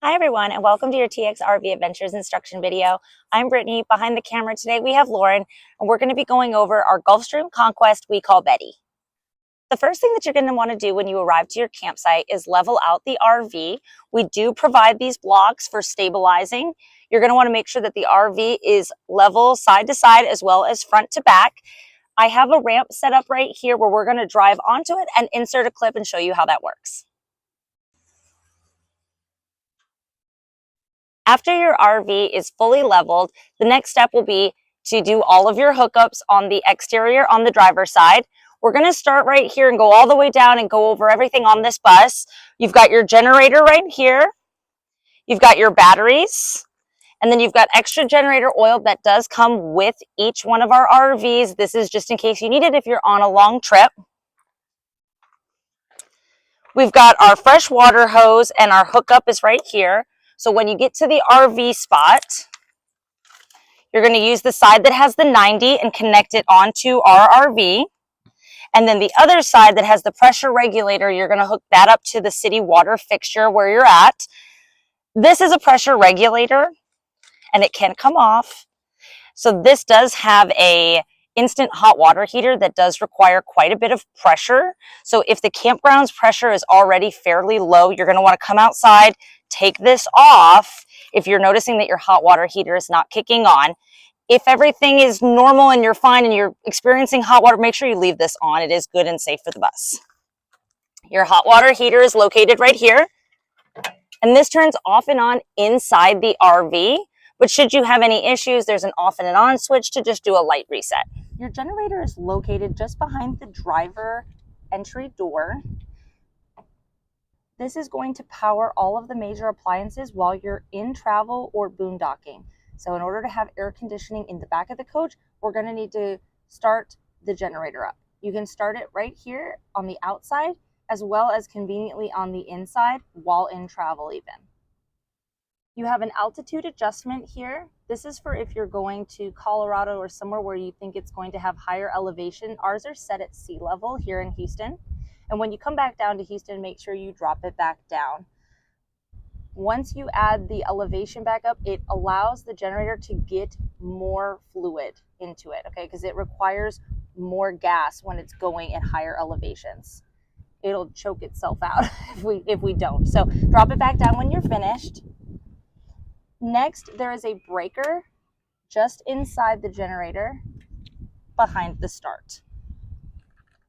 Hi everyone, and welcome to your TxRvAdventures instruction video. I'm Brittany. Behind the camera today we have Lauren, and we're going to be going over our Gulfstream Conquest we call Betty. The first thing that you're going to want to do when you arrive to your campsite is level out the RV. We do provide these blocks for stabilizing. You're going to want to make sure that the RV is level side to side as well as front to back. I have a ramp set up right here where we're going to drive onto it and insert a clip and show you how that works. After your RV is fully leveled, the next step will be to do all of your hookups on the exterior on the driver's side. We're going to start right here and go all the way down and go over everything on this bus. You've got your generator right here. You've got your batteries. And then you've got extra generator oil that does come with each one of our RVs. This is just in case you need it if you're on a long trip. We've got our fresh water hose and our hookup is right here. So when you get to the RV spot, you're going to use the side that has the 90 and connect it onto our RV. And then the other side that has the pressure regulator, you're going to hook that up to the city water fixture where you're at. This is a pressure regulator and it can come off. So this does have a instant hot water heater that does require quite a bit of pressure. So if the campground's pressure is already fairly low, you're going to want to come outside, take this off if you're noticing that your hot water heater is not kicking on. If everything is normal and you're fine and you're experiencing hot water, make sure you leave this on. It is good and safe for the bus. Your hot water heater is located right here. And this turns off and on inside the RV. But should you have any issues, there's an off and an on switch to just do a light reset. Your generator is located just behind the driver entry door. This is going to power all of the major appliances while you're in travel or boondocking. So in order to have air conditioning in the back of the coach, we're going to need to start the generator up. You can start it right here on the outside, as well as conveniently on the inside while in travel even. You have an altitude adjustment here. This is for if you're going to Colorado or somewhere where you think it's going to have higher elevation. Ours are set at sea level here in Houston. And when you come back down to Houston, make sure you drop it back down. Once you add the elevation back up, it allows the generator to get more fluid into it, okay? Because it requires more gas when it's going at higher elevations. It'll choke itself out if we don't. So drop it back down when you're finished. Next, there is a breaker just inside the generator behind the start.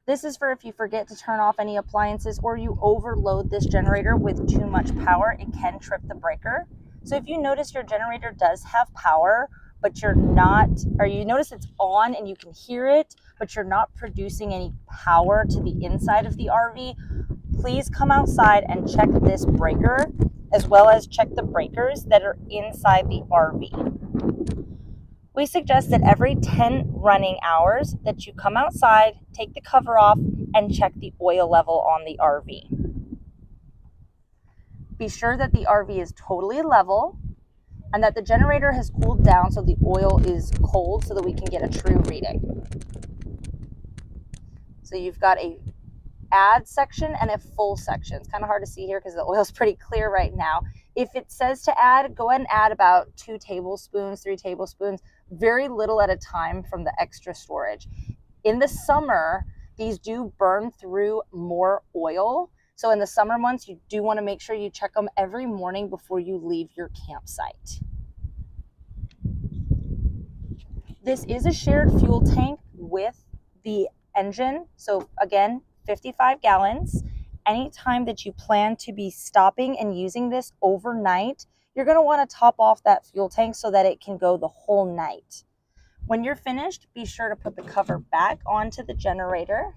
This is for if you forget to turn off any appliances or you overload this generator with too much power, it can trip the breaker. So if you notice your generator does have power, but you're not, or you notice it's on and you can hear it, but you're not producing any power to the inside of the RV, please come outside and check this breaker, as well as check the breakers that are inside the RV. We suggest that every 10 running hours that you come outside, take the cover off, and check the oil level on the RV. Be sure that the RV is totally level and that the generator has cooled down so the oil is cold so that we can get a true reading. So you've got a add section and a full section. It's kind of hard to see here because the oil's pretty clear right now. If it says to add, go ahead and add about 2 tablespoons, 3 tablespoons, very little at a time from the extra storage. In the summer, these do burn through more oil. So in the summer months, you do want to make sure you check them every morning before you leave your campsite. This is a shared fuel tank with the engine. So again, 55 gallons. Anytime that you plan to be stopping and using this overnight, you're going to want to top off that fuel tank so that it can go the whole night. When you're finished, be sure to put the cover back onto the generator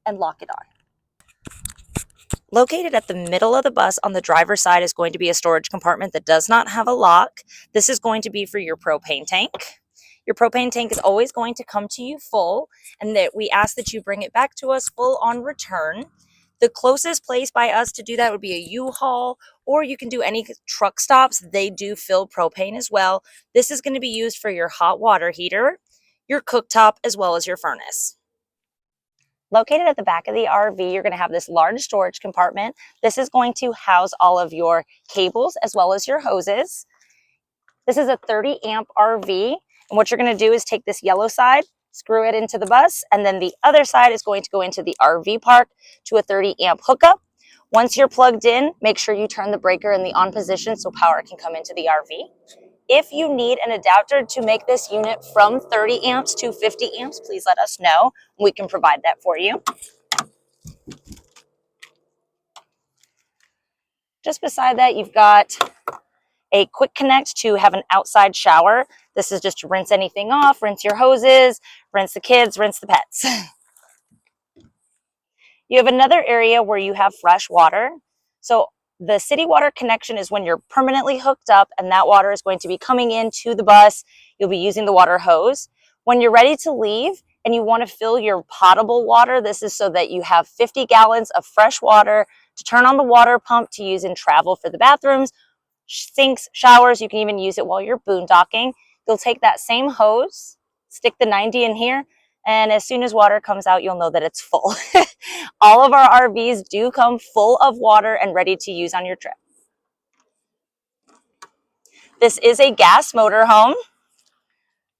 and lock it on. Located at the middle of the bus on the driver's side is going to be a storage compartment that does not have a lock. This is going to be for your propane tank. Your propane tank is always going to come to you full, and that we ask that you bring it back to us full on return. The closest place by us to do that would be a U-Haul, or you can do any truck stops. They do fill propane as well. This is going to be used for your hot water heater, your cooktop, as well as your furnace. Located at the back of the RV, you're going to have this large storage compartment. This is going to house all of your cables as well as your hoses. This is a 30 amp RV, and what you're going to do is take this yellow side, screw it into the bus, and then the other side is going to go into the RV park to a 30 amp hookup. Once you're plugged in, make sure you turn the breaker in the on position so power can come into the RV. If you need an adapter to make this unit from 30 amps to 50 amps, please let us know. We can provide that for you. Just beside that, you've got a quick connect to have an outside shower. This is just to rinse anything off, rinse your hoses, rinse the kids, rinse the pets. You have another area where you have fresh water. So the city water connection is when you're permanently hooked up and that water is going to be coming into the bus. You'll be using the water hose. When you're ready to leave and you want to fill your potable water, this is so that you have 50 gallons of fresh water to turn on the water pump to use in travel for the bathrooms, sinks, showers. You can even use it while you're boondocking. You'll take that same hose, stick the 90 in here, and as soon as water comes out, you'll know that it's full. All of our RVs do come full of water and ready to use on your trip. This is a gas motorhome.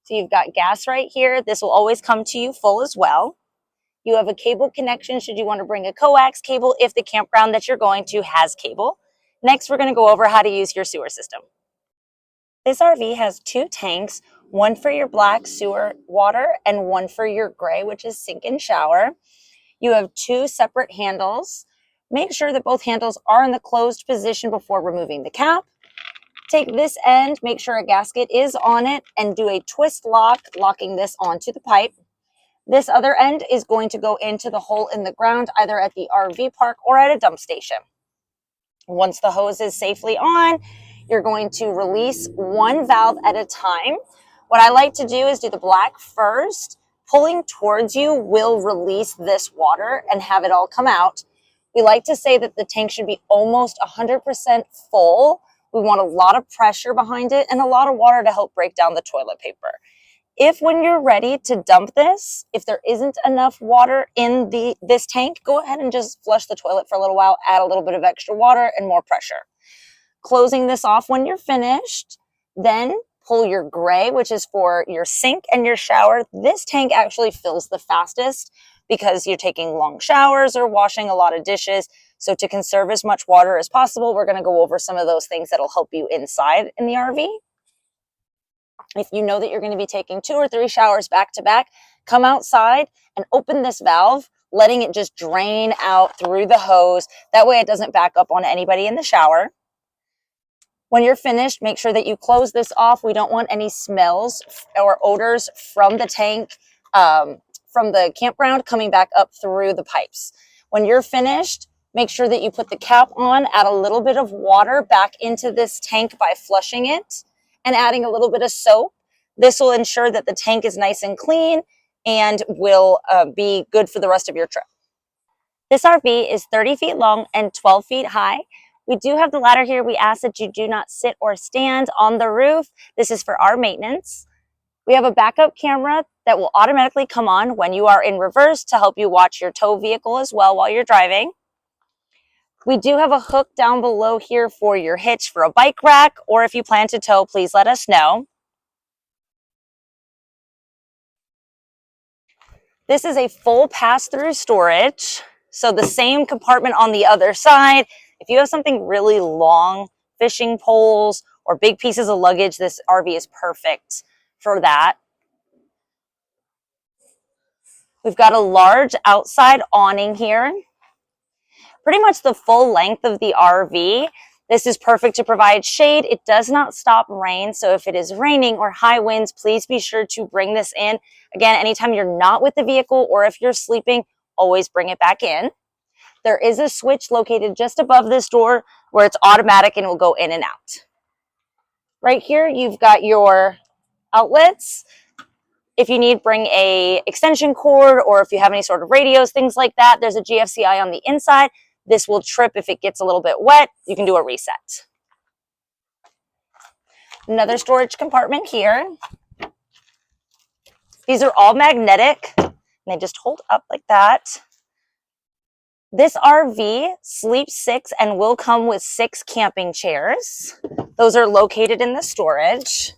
So you've got gas right here. This will always come to you full as well. You have a cable connection should you want to bring a coax cable if the campground that you're going to has cable. Next, we're going to go over how to use your sewer system. This RV has 2 tanks, one for your black sewer water and one for your gray, which is sink and shower. You have 2 separate handles. Make sure that both handles are in the closed position before removing the cap. Take this end, make sure a gasket is on it, and do a twist lock, locking this onto the pipe. This other end is going to go into the hole in the ground, either at the RV park or at a dump station. Once the hose is safely on, you're going to release one valve at a time. What I like to do is do the black first. Pulling towards you will release this water and have it all come out. We like to say that the tank should be almost 100% full. We want a lot of pressure behind it and a lot of water to help break down the toilet paper. If when you're ready to dump this, if there isn't enough water in this tank, go ahead and just flush the toilet for a little while, add a little bit of extra water and more pressure. Closing this off when you're finished, then pull your gray, which is for your sink and your shower. This tank actually fills the fastest because you're taking long showers or washing a lot of dishes. So to conserve as much water as possible, we're going to go over some of those things that'll help you inside in the RV. If you know that you're going to be taking 2 or 3 showers back to back, come outside and open this valve, letting it just drain out through the hose. That way it doesn't back up on anybody in the shower. When you're finished, make sure that you close this off. We don't want any smells or odors from the tank, from the campground coming back up through the pipes. When you're finished, make sure that you put the cap on, add a little bit of water back into this tank by flushing it and adding a little bit of soap. This will ensure that the tank is nice and clean and will be good for the rest of your trip. This RV is 30 feet long and 12 feet high. We do have the ladder here. We ask that you do not sit or stand on the roof. This is for our maintenance. We have a backup camera that will automatically come on when you are in reverse to help you watch your tow vehicle as well while you're driving. We do have a hook down below here for your hitch for a bike rack, or if you plan to tow, please let us know. This is a full pass-through storage. So the same compartment on the other side. If you have something really long, fishing poles or big pieces of luggage, this RV is perfect for that. We've got a large outside awning here. Pretty much the full length of the RV. This is perfect to provide shade. It does not stop rain. So if it is raining or high winds, please be sure to bring this in. Again, anytime you're not with the vehicle or if you're sleeping, always bring it back in. There is a switch located just above this door where it's automatic and will go in and out. Right here, you've got your outlets. If you need, bring a extension cord, or if you have any sort of radios, things like that, there's a GFCI on the inside. This will trip if it gets a little bit wet. You can do a reset. Another storage compartment here. These are all magnetic. And they just hold up like that. This RV sleeps 6 and will come with 6 camping chairs. Those are located in the storage.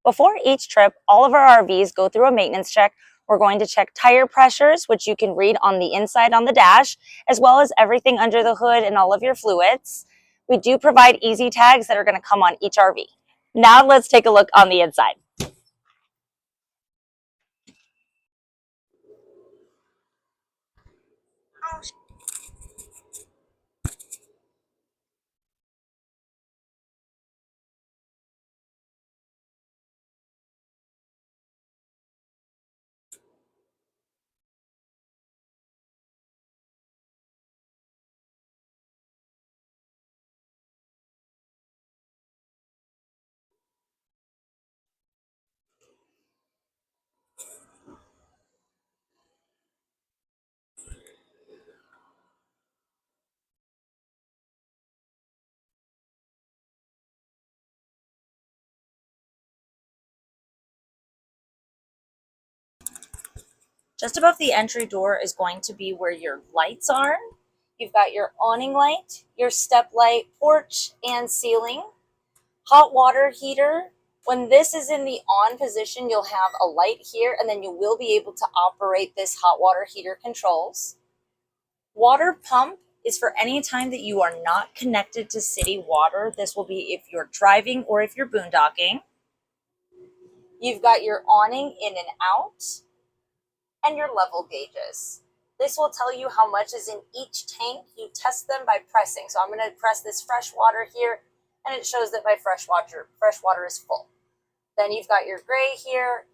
Before each trip, all of our RVs go through a maintenance check. We're going to check tire pressures, which you can read on the inside on the dash, as well as everything under the hood and all of your fluids. We do provide easy tags that are going to come on each RV. Now let's take a look on the inside. Just above the entry door is going to be where your lights are. You've got your awning light, your step light, porch and ceiling, hot water heater. When this is in the on position, you'll have a light here, and then you will be able to operate this hot water heater controls. Water pump is for any time that you are not connected to city water. This will be if you're driving or if you're boondocking. You've got your awning in and out, and your level gauges. This will tell you how much is in each tank. You test them by pressing. So I'm going to press this fresh water here, and it shows that my fresh water is full. Then you've got your gray here.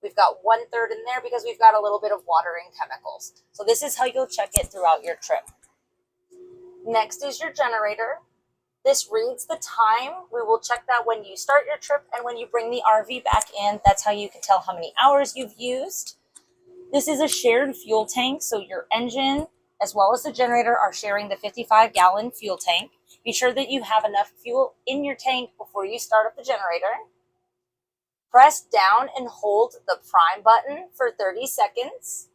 We've got 1/3 in there because we've got a little bit of watering chemicals. So this is how you'll check it throughout your trip. Next is your generator. This reads the time. We will check that when you start your trip and when you bring the RV back in. That's how you can tell how many hours you've used. This is a shared fuel tank, so your engine as well as the generator are sharing the 55-gallon fuel tank. Be sure that you have enough fuel in your tank before you start up the generator. Press down and hold the prime button for 30 seconds.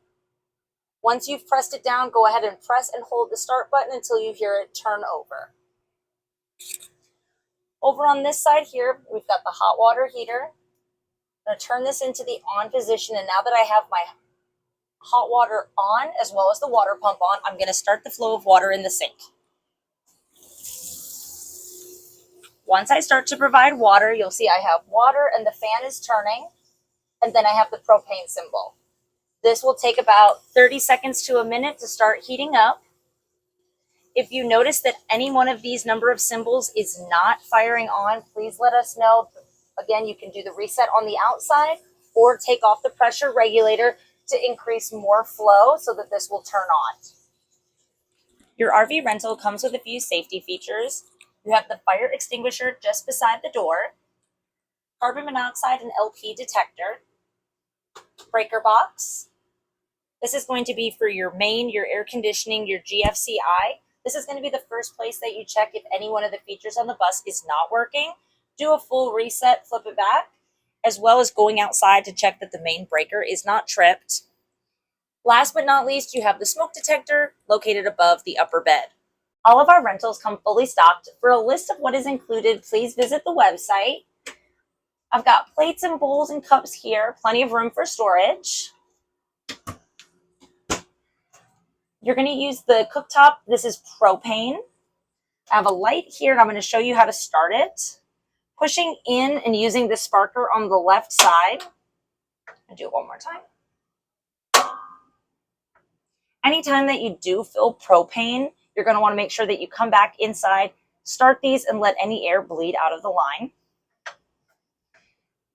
Once you've pressed it down, go ahead and press and hold the start button until you hear it turn over. Over on this side here, we've got the hot water heater. I'm going to turn this into the on position, and now that I have my hot water on as well as the water pump on, I'm going to start the flow of water in the sink. Once I start to provide water, you'll see I have water and the fan is turning, and then I have the propane symbol. This will take about 30 seconds to a minute to start heating up. If you notice that any one of these number of symbols is not firing on, please let us know. Again, you can do the reset on the outside or take off the pressure regulator to increase more flow so that this will turn on. Your RV rental comes with a few safety features. You have the fire extinguisher just beside the door, carbon monoxide and LP detector, breaker box. This is going to be for your main, your air conditioning, your GFCI. This is going to be the first place that you check if any one of the features on the bus is not working. Do a full reset, flip it back, as well as going outside to check that the main breaker is not tripped. Last but not least, you have the smoke detector located above the upper bed. All of our rentals come fully stocked. For a list of what is included, please visit the website. I've got plates and bowls and cups here, plenty of room for storage. You're going to use the cooktop. This is propane. I have a light here, and I'm going to show you how to start it. Pushing in and using the sparker on the left side. I'll do it one more time. Anytime that you do fill propane, you're going to want to make sure that you come back inside, start these, and let any air bleed out of the line.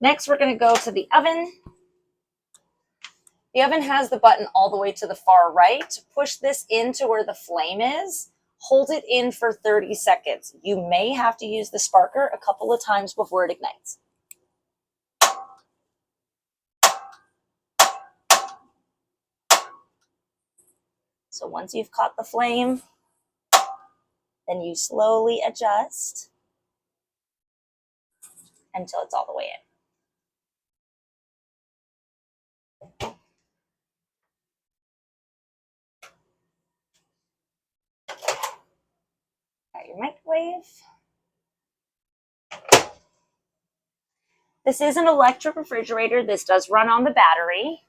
Next, we're going to go to the oven. The oven has the button all the way to the far right. Push this into where the flame is. Hold it in for 30 seconds. You may have to use the sparker a couple of times before it ignites. So once you've caught the flame, then you slowly adjust until it's all the way in. drive. This is an electric refrigerator. This does run on the battery.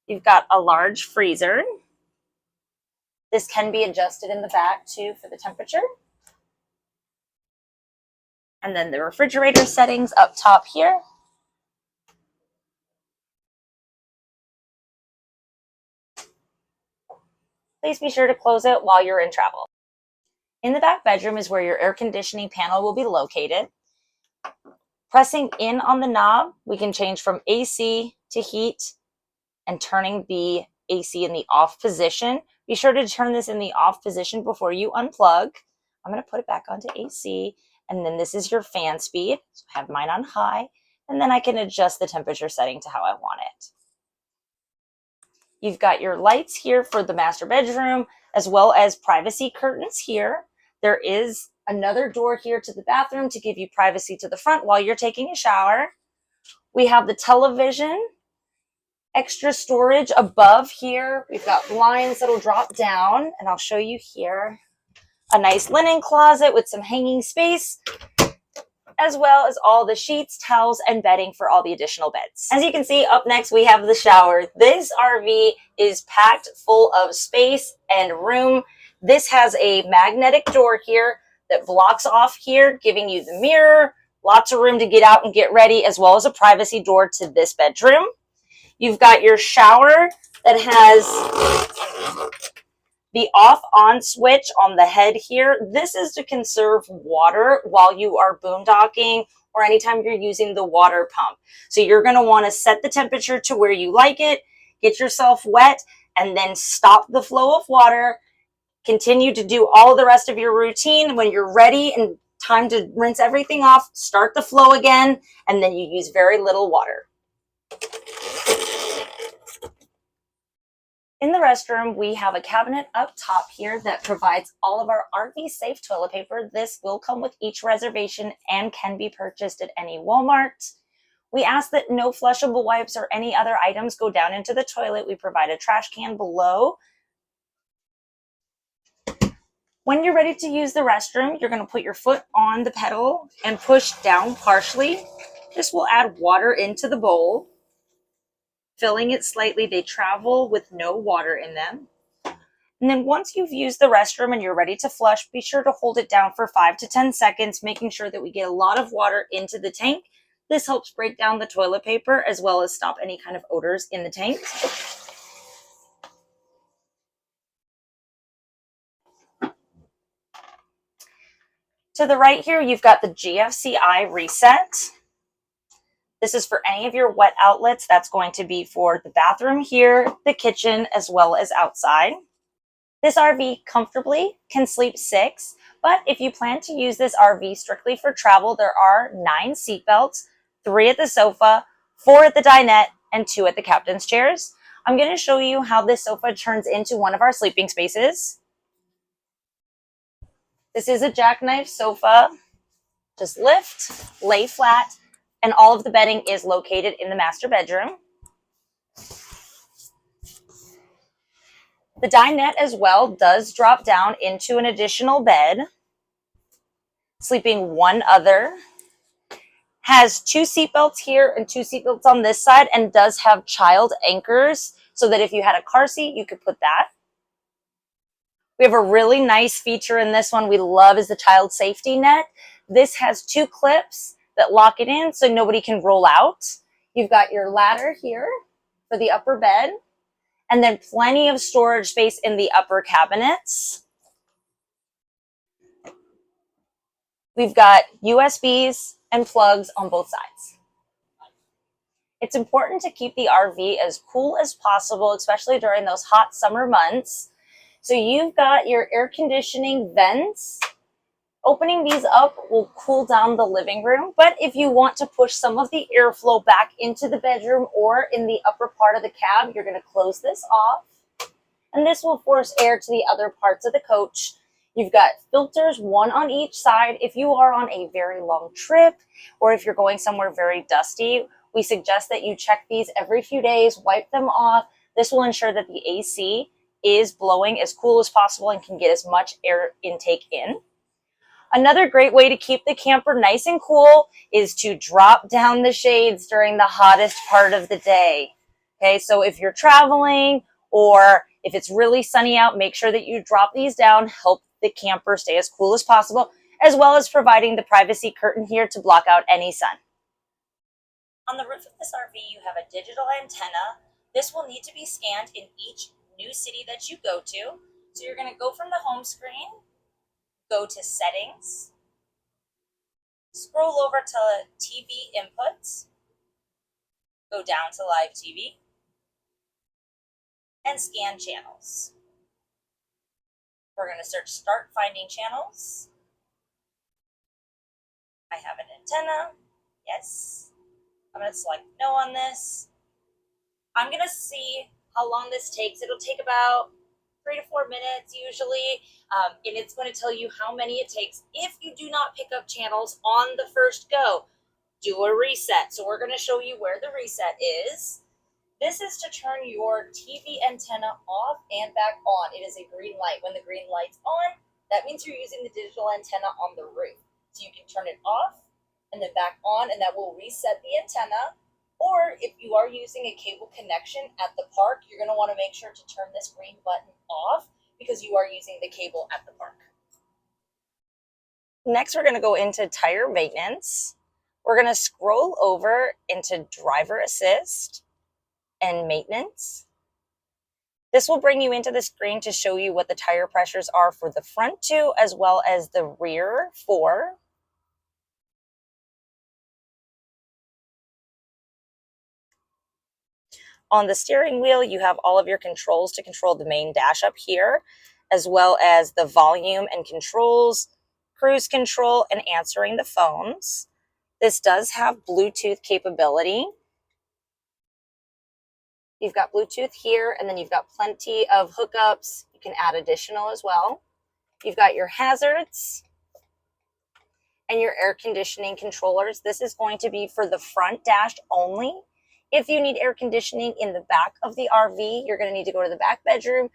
You've got a large freezer. This can be adjusted in the back too for the temperature. And then the refrigerator settings up top here. Please be sure to close it while you're in travel. In the back bedroom is where your air conditioning panel will be located. Pressing in on the knob, we can change from AC to heat and turning the AC in the off position. Be sure to turn this in the off position before you unplug. I'm going to put it back onto AC, and then this is your fan speed. So I have mine on high, and then I can adjust the temperature setting to how I want it. You've got your lights here for the master bedroom, as well as privacy curtains here. There is another door here to the bathroom to give you privacy to the front while you're taking a shower. We have the television, extra storage above here. We've got blinds that'll drop down, and I'll show you here. A nice linen closet with some hanging space, as well as all the sheets, towels, and bedding for all the additional beds. As you can see, up next we have the shower. This RV is packed full of space and room. This has a magnetic door here that blocks off here, giving you the mirror, lots of room to get out and get ready, as well as a privacy door to this bedroom. You've got your shower that has the off-on switch on the head here. This is to conserve water while you are boondocking or anytime you're using the water pump. So you're going to want to set the temperature to where you like it, get yourself wet, and then stop the flow of water. Continue to do all the rest of your routine. When you're ready and time to rinse everything off, start the flow again, and then you use very little water. In the restroom, we have a cabinet up top here that provides all of our RV safe toilet paper. This will come with each reservation and can be purchased at any Walmart. We ask that no flushable wipes or any other items go down into the toilet. We provide a trash can below. When you're ready to use the restroom, you're going to put your foot on the pedal and push down partially. This will add water into the bowl. Filling it slightly, they travel with no water in them. And then once you've used the restroom and you're ready to flush, be sure to hold it down for 5 to 10 seconds, making sure that we get a lot of water into the tank. This helps break down the toilet paper as well as stop any kind of odors in the tank. To the right here, you've got the GFCI reset. This is for any of your wet outlets. That's going to be for the bathroom here, the kitchen, as well as outside. This RV comfortably can sleep 6, but if you plan to use this RV strictly for travel, there are 9 seat belts, 3 at the sofa, 4 at the dinette, and 2 at the captain's chairs. I'm going to show you how this sofa turns into one of our sleeping spaces. This is a jackknife sofa. Just lift, lay flat, and all of the bedding is located in the master bedroom. The dinette as well does drop down into an additional bed. Sleeping one other. Has 2 seatbelts here and 2 seatbelts on this side, and does have child anchors so that if you had a car seat, you could put that. We have a really nice feature in this one we love is the child safety net. This has 2 clips that lock it in so nobody can roll out. You've got your ladder here for the upper bed, and then plenty of storage space in the upper cabinets. We've got USBs and plugs on both sides. It's important to keep the RV as cool as possible, especially during those hot summer months. So you've got your air conditioning vents. Opening these up will cool down the living room, but if you want to push some of the airflow back into the bedroom or in the upper part of the cab, you're going to close this off. And this will force air to the other parts of the coach. You've got filters, 1 on each side. If you are on a very long trip or if you're going somewhere very dusty, we suggest that you check these every few days, wipe them off. This will ensure that the AC is blowing as cool as possible and can get as much air intake in. Another great way to keep the camper nice and cool is to drop down the shades during the hottest part of the day. Okay, so if you're traveling or if it's really sunny out, make sure that you drop these down, help the camper stay as cool as possible, as well as providing the privacy curtain here to block out any sun. On the roof of this RV, you have a digital antenna. This will need to be scanned in each new city that you go to. So you're going to go from the home screen, go to settings, scroll over to TV inputs, go down to live TV, and scan channels. We're going to search start finding channels. I have an antenna. Yes. I'm going to select no on this. I'm going to see how long this takes. It'll take about 3 to 4 minutes usually, and it's going to tell you how many it takes. If you do not pick up channels on the first go, do a reset. So we're going to show you where the reset is. This is to turn your TV antenna off and back on. It is a green light. When the green light's on, that means you're using the digital antenna on the roof. So you can turn it off and then back on, and that will reset the antenna. Or if you are using a cable connection at the park, you're going to want to make sure to turn this green button off because you are using the cable at the park. Next, we're going to go into tire maintenance. We're going to scroll over into driver assist and maintenance. This will bring you into the screen to show you what the tire pressures are for the front 2 as well as the rear 4. On the steering wheel, you have all of your controls to control the main dash up here, as well as the volume and controls, cruise control, and answering the phones. This does have Bluetooth capability. You've got Bluetooth here, and then you've got plenty of hookups. You can add additional as well. You've got your hazards and your air conditioning controllers. This is going to be for the front dash only. If you need air conditioning in the back of the RV, you're going to need to go to the back bedroom,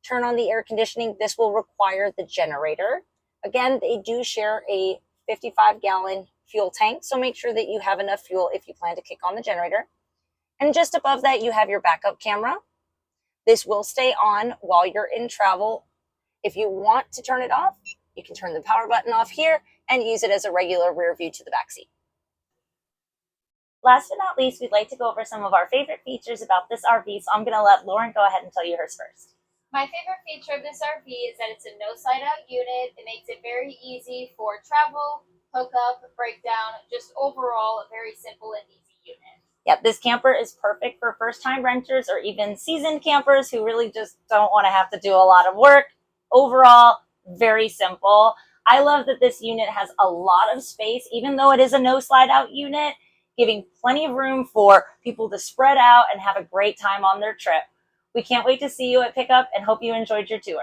turn on the air conditioning. This will require the generator. Again, they do share a 55-gallon fuel tank, so make sure that you have enough fuel if you plan to kick on the generator. And just above that, you have your backup camera. This will stay on while you're in travel. If you want to turn it off, you can turn the power button off here and use it as a regular rear view to the back seat. Last but not least, we'd like to go over some of our favorite features about this RV, so I'm going to let Lauren go ahead and tell you hers first. My favorite feature of this RV is that it's a no slide out unit. It makes it very easy for travel, hookup, breakdown, just overall a very simple and easy unit. Yep, this camper is perfect for first-time renters or even seasoned campers who really just don't want to have to do a lot of work. Overall, very simple. I love that this unit has a lot of space, even though it is a no slide out unit, giving plenty of room for people to spread out and have a great time on their trip. We can't wait to see you at pickup and hope you enjoyed your tour.